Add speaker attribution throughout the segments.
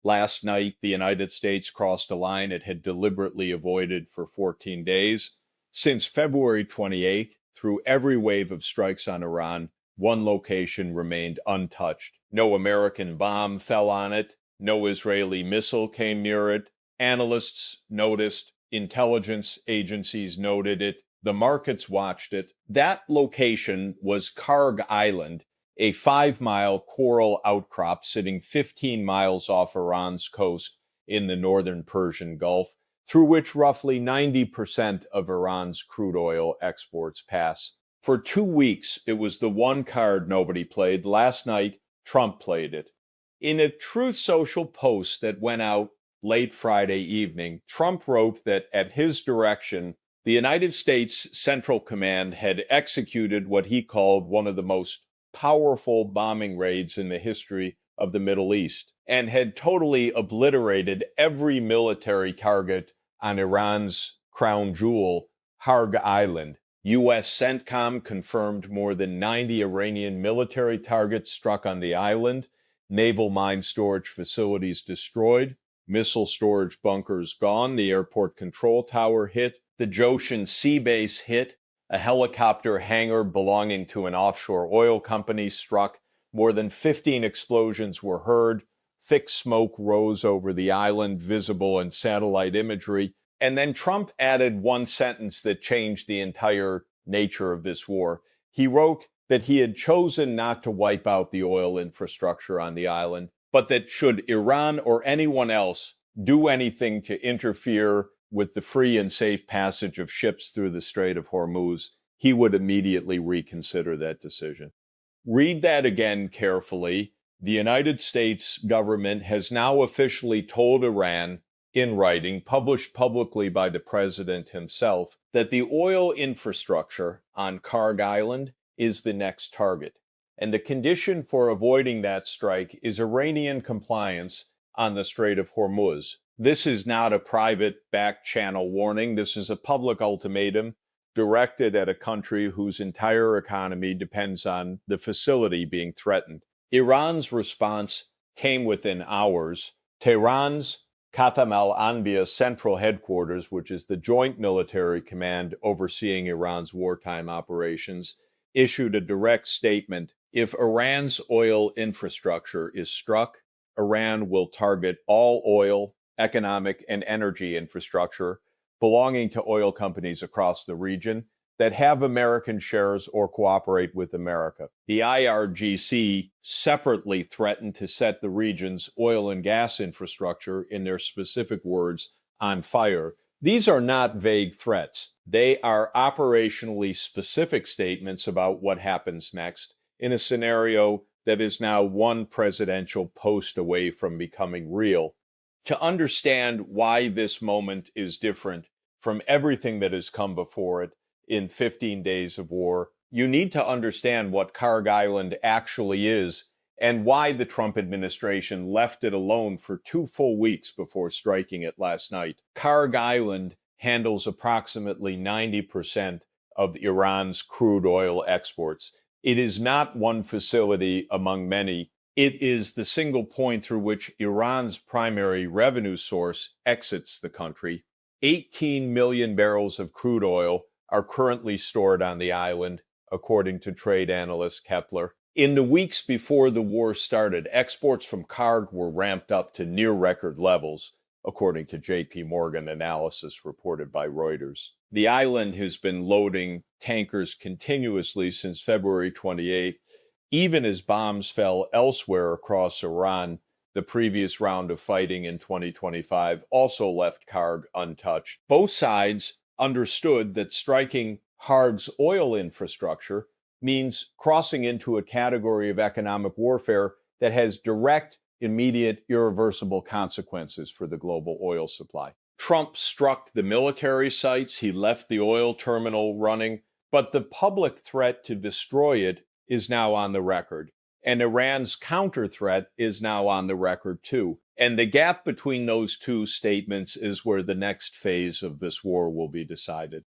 Speaker 1: Last night, the United States crossed a line it had deliberately avoided for 14 days. Since February 28th, through every wave of strikes on Iran, one location remained untouched. No American bomb fell on it. No Israeli missile came near it. Analysts noticed. Intelligence agencies noted it. The markets watched it. That location was Kharg Island, a 5-mile coral outcrop sitting 15 miles off Iran's coast in the northern Persian Gulf, through which roughly 90% of Iran's crude oil exports pass. For 2 weeks, it was the one card nobody played. Last night, Trump played it. In a Truth Social post that went out late Friday evening, Trump wrote that at his direction, the United States Central Command had executed what he called one of the most powerful bombing raids in the history of the Middle East, and had totally obliterated every military target on Iran's crown jewel, Kharg Island. U.S. CENTCOM confirmed more than 90 Iranian military targets struck on the island, naval mine storage facilities destroyed, missile storage bunkers gone, the airport control tower hit, the Joshan Sea Base hit, a helicopter hangar belonging to an offshore oil company struck, more than 15 explosions were heard, thick smoke rose over the island, visible in satellite imagery, and then Trump added one sentence that changed the entire nature of this war. He wrote that he had chosen not to wipe out the oil infrastructure on the island, but that should Iran or anyone else do anything to interfere with the free and safe passage of ships through the Strait of Hormuz, he would immediately reconsider that decision. Read that again carefully. The United States government has now officially told Iran, in writing, published publicly by the president himself, that the oil infrastructure on Kharg Island is the next target. And the condition for avoiding that strike is Iranian compliance on the Strait of Hormuz. This is not a private back-channel warning. This is a public ultimatum directed at a country whose entire economy depends on the facility being threatened. Iran's response came within hours. Tehran's Khatam al-Anbiya Central Headquarters, which is the joint military command overseeing Iran's wartime operations, issued a direct statement. If Iran's oil infrastructure is struck, Iran will target all oil, economic, and energy infrastructure belonging to oil companies across the region that have American shares or cooperate with America. The IRGC separately threatened to set the region's oil and gas infrastructure, in their specific words, on fire. These are not vague threats. They are operationally specific statements about what happens next in a scenario that is now one presidential post away from becoming real. To understand why this moment is different from everything that has come before it in 15 days of war, you need to understand what Kharg Island actually is and why the Trump administration left it alone for 2 full weeks before striking it last night. Kharg Island handles approximately 90% of Iran's crude oil exports. It is not one facility among many. It is the single point through which Iran's primary revenue source exits the country. 18 million barrels of crude oil are currently stored on the island, according to trade analyst Kepler. In the weeks before the war started, exports from Kharg were ramped up to near record levels, according to J.P. Morgan analysis reported by Reuters. The island has been loading tankers continuously since February 28th, even as bombs fell elsewhere across Iran. The previous round of fighting in 2025 also left Kharg untouched. Both sides understood that striking Kharg's oil infrastructure means crossing into a category of economic warfare that has direct, immediate, irreversible consequences for the global oil supply. Trump struck the military sites, he left the oil terminal running, but the public threat to destroy it is now on the record. And Iran's counter threat is now on the record too. And the gap between those two statements is where the next phase of this war will be decided.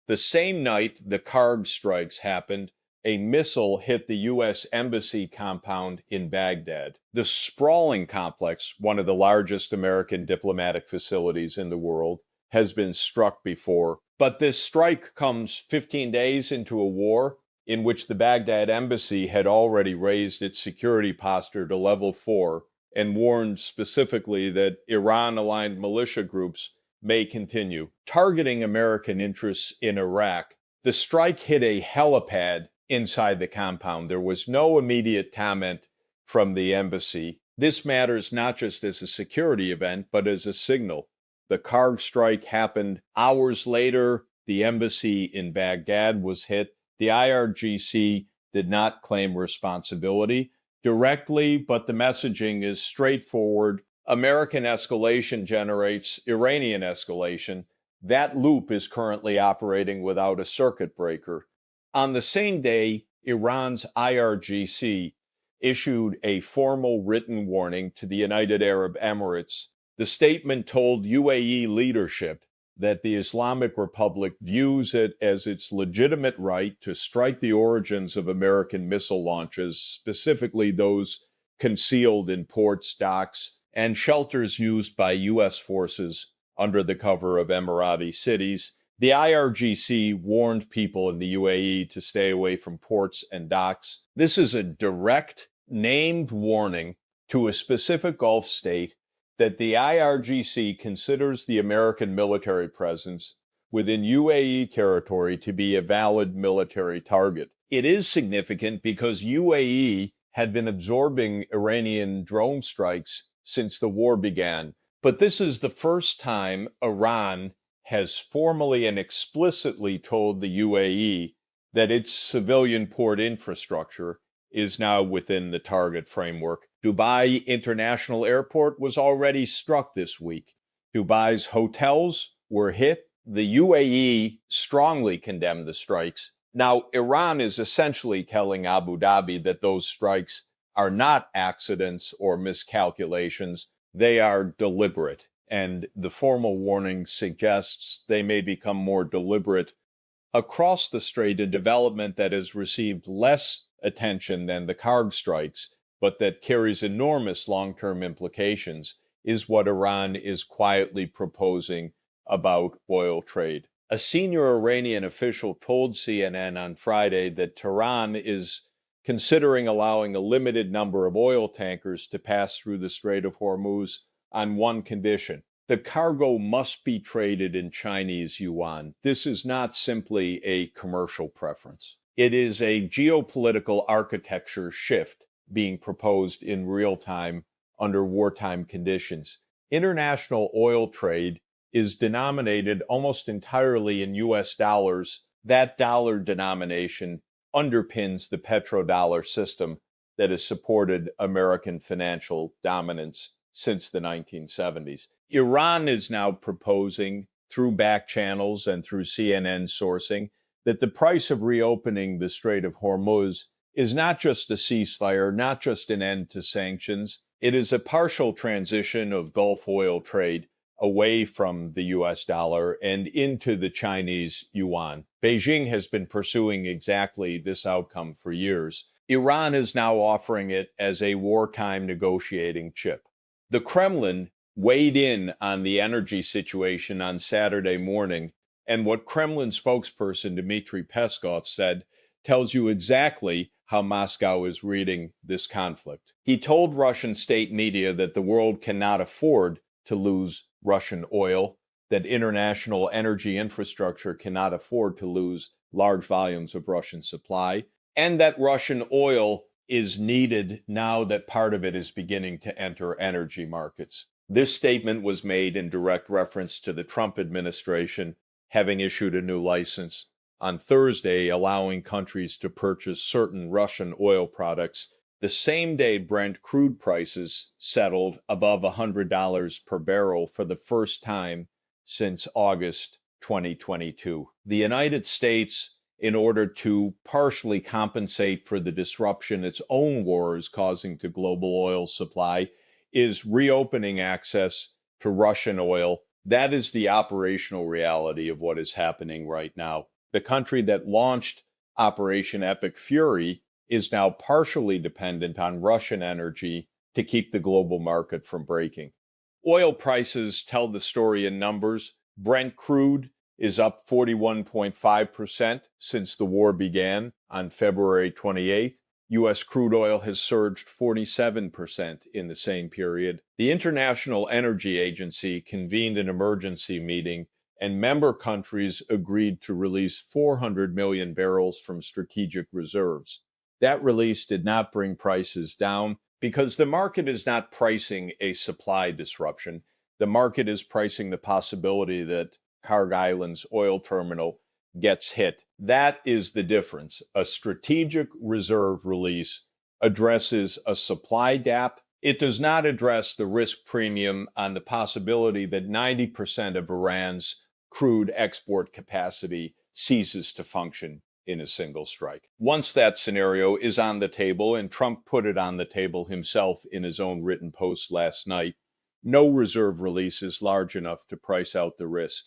Speaker 1: The same night the Kharg strikes happened, a missile hit the U.S. Embassy compound in Baghdad. The sprawling complex, one of the largest American diplomatic facilities in the world, has been struck before. But this strike comes 15 days into a war in which the Baghdad Embassy had already raised its security posture to level 4 and warned specifically that Iran-aligned militia groups may continue targeting American interests in Iraq. The strike hit a helipad inside the compound. There was no immediate comment from the embassy. This matters not just as a security event, but as a signal. The Kharg strike happened hours later. The embassy in Baghdad was hit. The IRGC did not claim responsibility directly, but the messaging is straightforward. American escalation generates Iranian escalation. That loop is currently operating without a circuit breaker. On the same day, Iran's IRGC issued a formal written warning to the United Arab Emirates. The statement told UAE leadership that the Islamic Republic views it as its legitimate right to strike the origins of American missile launches, specifically those concealed in ports, docks, and shelters used by U.S. forces under the cover of Emirati cities. The IRGC warned people in the UAE to stay away from ports and docks. This is a direct, named warning to a specific Gulf state that the IRGC considers the American military presence within UAE territory to be a valid military target. It is significant because UAE had been absorbing Iranian drone strikes since the war began. But this is the first time Iran has formally and explicitly told the UAE that its civilian port infrastructure is now within the target framework. Dubai International Airport was already struck this week. Dubai's hotels were hit. The UAE strongly condemned the strikes. Now, Iran is essentially telling Abu Dhabi that those strikes are not accidents or miscalculations. They are deliberate. And the formal warning suggests they may become more deliberate across the strait, a development that has received less attention than the Kharg strikes, but that carries enormous long-term implications, is what Iran is quietly proposing about oil trade. A senior Iranian official told CNN on Friday that Tehran is considering allowing a limited number of oil tankers to pass through the Strait of Hormuz on one condition. The cargo must be traded in Chinese yuan. This is not simply a commercial preference. It is a geopolitical architecture shift being proposed in real time under wartime conditions. International oil trade is denominated almost entirely in US dollars. That dollar denomination underpins the petrodollar system that has supported American financial dominance since the 1970s. Iran is now proposing, through back channels and through CNN sourcing, that the price of reopening the Strait of Hormuz is not just a ceasefire, not just an end to sanctions. It is a partial transition of Gulf oil trade away from the US dollar and into the Chinese yuan. Beijing has been pursuing exactly this outcome for years. Iran is now offering it as a wartime negotiating chip. The Kremlin weighed in on the energy situation on Saturday morning, and what Kremlin spokesperson Dmitry Peskov said tells you exactly how Moscow is reading this conflict. He told Russian state media that the world cannot afford to lose Russian oil, that international energy infrastructure cannot afford to lose large volumes of Russian supply, and that Russian oil is needed now that part of it is beginning to enter energy markets. This statement was made in direct reference to the Trump administration having issued a new license on Thursday, allowing countries to purchase certain Russian oil products the same day Brent crude prices settled above $100 per barrel for the first time since August 2022. The United States, in order to partially compensate for the disruption its own war is causing to global oil supply, is reopening access to Russian oil. That is the operational reality of what is happening right now. The country that launched Operation Epic Fury is now partially dependent on Russian energy to keep the global market from breaking. Oil prices tell the story in numbers. Brent crude is up 41.5% since the war began on February 28th. U.S. crude oil has surged 47% in the same period. The International Energy Agency convened an emergency meeting, and member countries agreed to release 400 million barrels from strategic reserves. That release did not bring prices down because the market is not pricing a supply disruption. The market is pricing the possibility that Kharg Island's oil terminal gets hit. That is the difference. A strategic reserve release addresses a supply gap. It does not address the risk premium on the possibility that 90% of Iran's crude export capacity ceases to function in a single strike. Once that scenario is on the table, and Trump put it on the table himself in his own written post last night, no reserve release is large enough to price out the risk.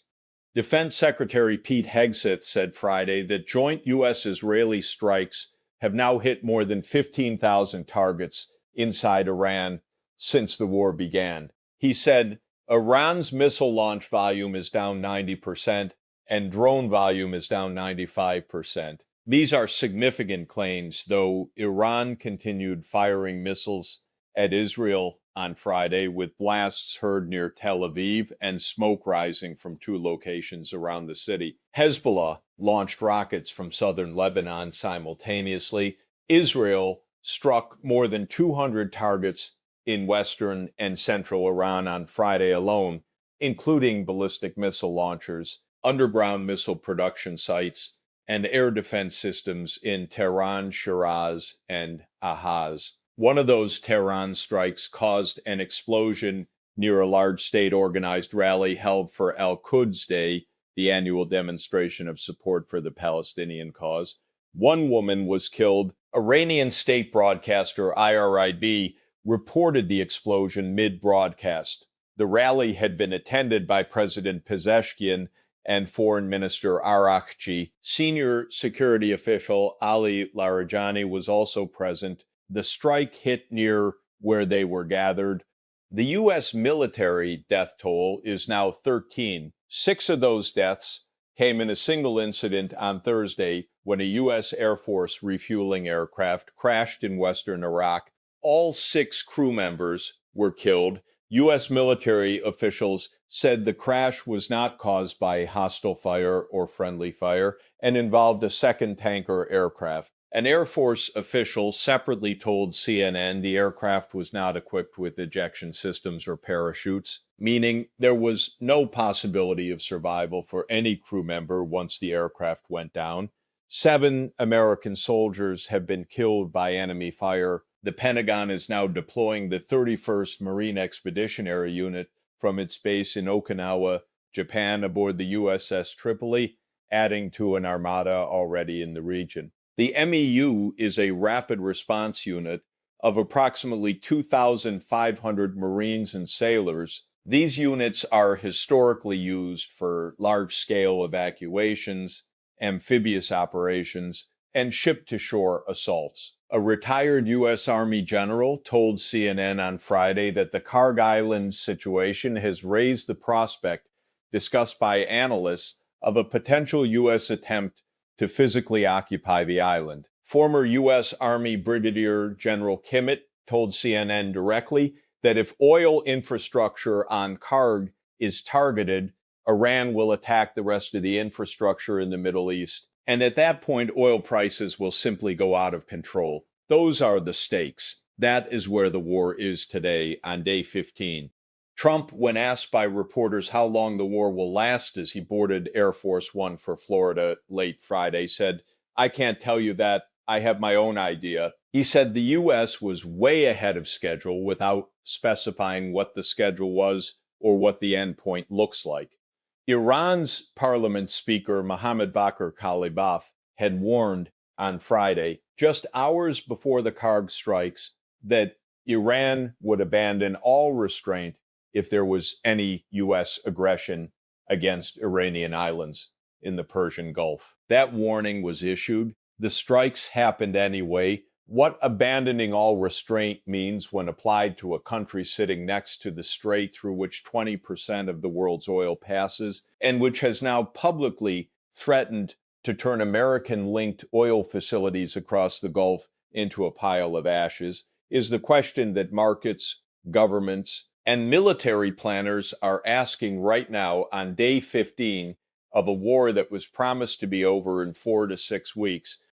Speaker 1: Defense Secretary Pete Hegseth said Friday that joint U.S.-Israeli strikes have now hit more than 15,000 targets inside Iran since the war began. He said Iran's missile launch volume is down 90% and drone volume is down 95%. These are significant claims, though Iran continued firing missiles at Israel on Friday, with blasts heard near Tel Aviv and smoke rising from two locations around the city. Hezbollah launched rockets from southern Lebanon simultaneously. Israel struck more than 200 targets in western and central Iran on Friday alone, including ballistic missile launchers, underground missile production sites, and air defense systems in Tehran, Shiraz, and Ahaz. One of those Tehran strikes caused an explosion near a large state-organized rally held for Al-Quds Day, the annual demonstration of support for the Palestinian cause. One woman was killed. Iranian state broadcaster IRIB reported the explosion mid-broadcast. The rally had been attended by President Pezeshkian and Foreign Minister Arakchi. Senior security official Ali Larijani was also present. The strike hit near where they were gathered. The U.S. military death toll is now 13. 6 of those deaths came in a single incident on Thursday when a U.S. Air Force refueling aircraft crashed in western Iraq. All 6 crew members were killed. U.S. military officials said the crash was not caused by hostile fire or friendly fire and involved a second tanker aircraft. An Air Force official separately told CNN the aircraft was not equipped with ejection systems or parachutes, meaning there was no possibility of survival for any crew member once the aircraft went down. 7 American soldiers have been killed by enemy fire. The Pentagon is now deploying the 31st Marine Expeditionary Unit from its base in Okinawa, Japan, aboard the USS Tripoli, adding to an armada already in the region. The MEU is a rapid response unit of approximately 2,500 Marines and sailors. These units are historically used for large-scale evacuations, amphibious operations, and ship-to-shore assaults. A retired U.S. Army general told CNN on Friday that the Kharg Island situation has raised the prospect, discussed by analysts, of a potential U.S. attempt to physically occupy the island. Former U.S. Army Brigadier General Kimmett told CNN directly that if oil infrastructure on Kharg is targeted, Iran will attack the rest of the infrastructure in the Middle East. And at that point, oil prices will simply go out of control. Those are the stakes. That is where the war is today on day 15. Trump, when asked by reporters how long the war will last as he boarded Air Force One for Florida late Friday, said, "I can't tell you that. I have my own idea." He said the U.S. was way ahead of schedule without specifying what the schedule was or what the end point looks like. Iran's parliament speaker, Mohammad Bakr Kalibaf, had warned on Friday, just hours before the Kharg strikes, that Iran would abandon all restraint if there was any U.S. aggression against Iranian islands in the Persian Gulf. That warning was issued. The strikes happened anyway. What abandoning all restraint means when applied to a country sitting next to the strait through which 20% of the world's oil passes, and which has now publicly threatened to turn American-linked oil facilities across the Gulf into a pile of ashes, is the question that markets, governments, and military planners are asking right now on day 15 of a war that was promised to be over in 4 to 6 weeks.